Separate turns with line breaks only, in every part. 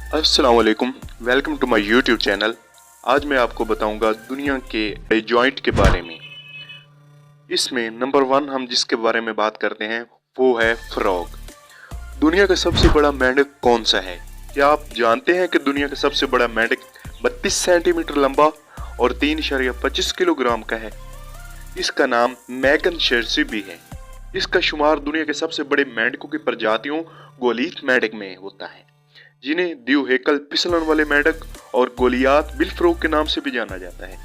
अस्सलाम वालेकुम, welcome to my YouTube channel. आज मैं आपको बताऊंगा दुनिया के जॉइंट के बारे में। इसमें नंबर 1 हम जिसके बारे में बात करते हैं वो है फ्रॉग। दुनिया का सबसे बड़ा मेंढक कौन सा है? क्या आप जानते हैं कि दुनिया का सबसे बड़ा मेंढक 32 सेंटीमीटर लंबा और 3.25 किलोग्राम का है। इसका नाम मैगन शेरसी भी है। इसका शुमार दुनिया के सबसे बड़े मेंढकों की प्रजातियों गोलीथ मेंढक में होता है, जिन्हें द्यूहेकल फिसलन वाले मेंढक और गोलियात बिलफ्रोग के नाम से भी जाना जाता है।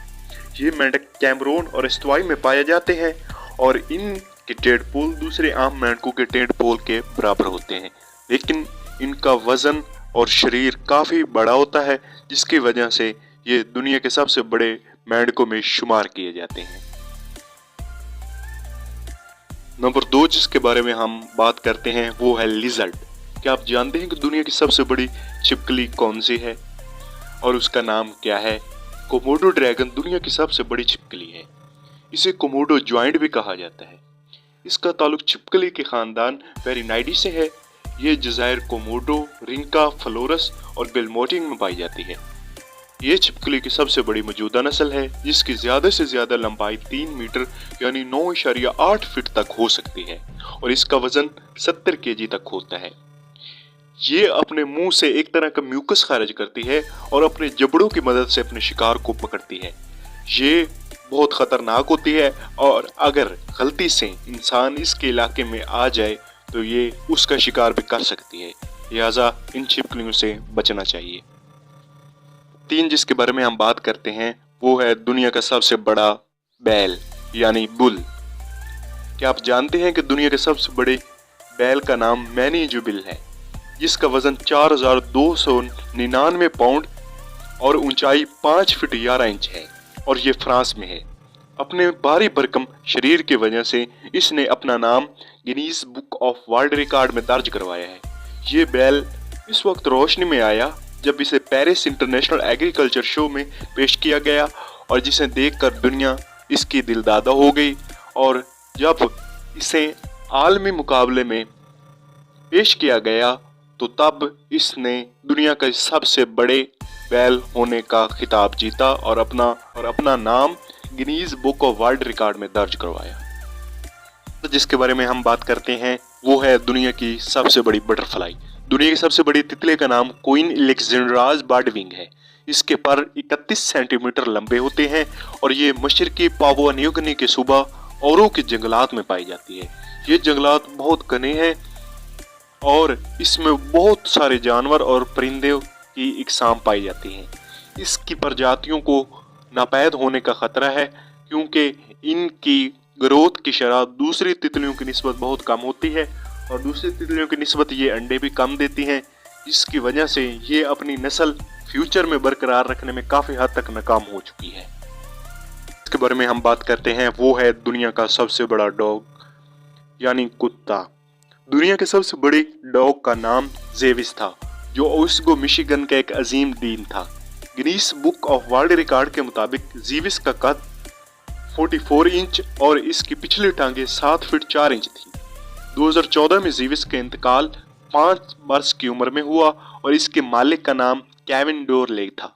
ये मेंढक कैमरून और एस्टुआई में पाए जाते हैं और इनके टेडपोल दूसरे आम मेंढकों के टेडपोल के बराबर होते हैं, लेकिन इनका वजन और शरीर काफी बड़ा होता है, जिसकी वजह से ये दुनिया के सबसे बड़े मेंढकों में शुमार किए जाते हैं। नंबर 2 जिसके बारे में हम बात करते हैं वो है लिजर्ड। क्या आप जानते हैं कि दुनिया की सबसे बड़ी छिपकली कौन सी है और उसका नाम क्या है? कोमोडो ड्रैगन दुनिया की सबसे बड़ी छिपकली है। इसे कोमोडो जॉइंट भी कहा जाता है। इसका ताल्लुक छिपकली के खानदान पेरिनाइडी से है। ये जज़ायर कोमोडो, रिंका, फ्लोरस और बेलमोटिंग में पाई जाती है। ये छिपकली की सबसे बड़ी मौजूदा नस्ल है, जिसकी ज्यादा से ज्यादा लंबाई 3 मीटर यानी 9.8 फीट तक हो सकती है और इसका वजन 70 केजी तक होता है। ये अपने मुंह से एक तरह का म्यूकस खारिज करती है और अपने जबड़ों की मदद से अपने शिकार को पकड़ती है। ये बहुत खतरनाक होती है और अगर गलती से इंसान इसके इलाके में आ जाए तो ये उसका शिकार भी कर सकती है, लिहाजा इन छिपकलियों से बचना चाहिए। 3 जिसके बारे में हम बात करते हैं वो है दुनिया का सबसे बड़ा बैल यानी बुल। क्या आप जानते हैं कि दुनिया के सबसे बड़े बैल का नाम मैनी जुबिल है, जिसका वजन 4299 पाउंड और ऊंचाई 5 फीट 11 इंच है और ये फ्रांस में है। अपने भारी भरकम शरीर की वजह से इसने अपना नाम Guinness book of world record में दर्ज करवाया है। ये बैल इस वक्त रोशनी में आया जब इसे पेरिस इंटरनेशनल एग्रीकल्चर शो में पेश किया गया और जिसे देखकर दुनिया इसकी दिलदादा हो गई, और जब इसे आलमी मुकाबले में पेश किया गया तो तब इसने दुनिया के सबसे बड़े बैल होने का खिताब जीता और अपना नाम Guinness book of world record में दर्ज करवाया। तो जिसके बारे में हम बात करते हैं वो है दुनिया की सबसे बड़ी बटरफ्लाई। दुनिया की सबसे बड़ी तितली का नाम क्वीन अलेक्जेंड्राज बर्डविंग है। इसके पर 31 सेंटीमीटर लंबे होते हैं और ये मशरकी पापुआ न्यू गिनी के सूबा औरों के जंगलात में पाई जाती है। ये जंगलात बहुत घने हैं और इसमें बहुत सारे जानवर और परिंदे की इकसाम पाई जाती हैं। इसकी प्रजातियों को नापैद होने का खतरा है क्योंकि इनकी ग्रोथ की शरह दूसरी तितलियों की निस्बत बहुत कम होती है और दूसरी तितलियों की निस्बत ये अंडे भी कम देती हैं, जिसकी वजह से ये अपनी नस्ल फ्यूचर में बरकरार रखने में काफ़ी हद तक नाकाम हो चुकी है। इसके बारे में हम बात करते हैं वो है दुनिया का सबसे बड़ा डॉग यानी कुत्ता। दुनिया के सबसे बड़े डॉग का नाम जेविस था, जो ओस्गो मिशिगन का एक अजीम दीन था। Guinness book of world record के मुताबिक जेविस का कद 44 इंच और इसकी पिछली टांगे 7 फीट 4 इंच थी। 2014 में जेविस का इंतकाल 5 वर्ष की उम्र में हुआ और इसके मालिक का नाम केविन डोरले था।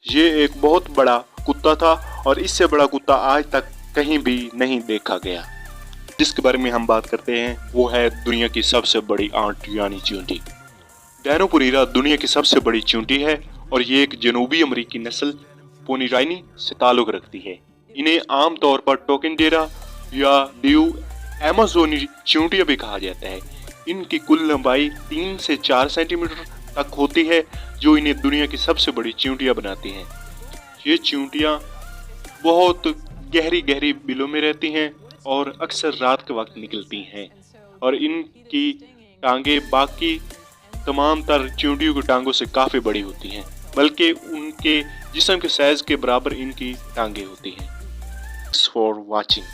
ये एक बहुत बड़ा कुत्ता था और इससे बड़ा कुत्ता आज तक कहीं भी नहीं देखा गया। जिसके बारे में हम बात करते हैं वो है दुनिया की सबसे बड़ी आंट यानी चींटी। डैनोपुरीरा दुनिया की सबसे बड़ी चींटी है और ये एक जनूबी अमेरिकी नस्ल पोनीराइनी से ताल्लुक रखती है। इन्हें आमतौर पर टोकिनडेरा या ड्यू एमाजोनी चींटियां भी कहा जाता है। इनकी कुल लंबाई 3 से 4 सेंटीमीटर तक होती है, जो इन्हें दुनिया की सबसे बड़ी चींटियां बनाती हैं। ये चींटियां बहुत गहरी गहरी बिलों में रहती हैं और अक्सर रात के वक्त निकलती हैं और इनकी टांगे बाकी तमाम तर चींटियों की टांगों से काफ़ी बड़ी होती हैं, बल्कि उनके जिस्म के साइज के बराबर इनकी टांगे होती हैं। Thanks for watching.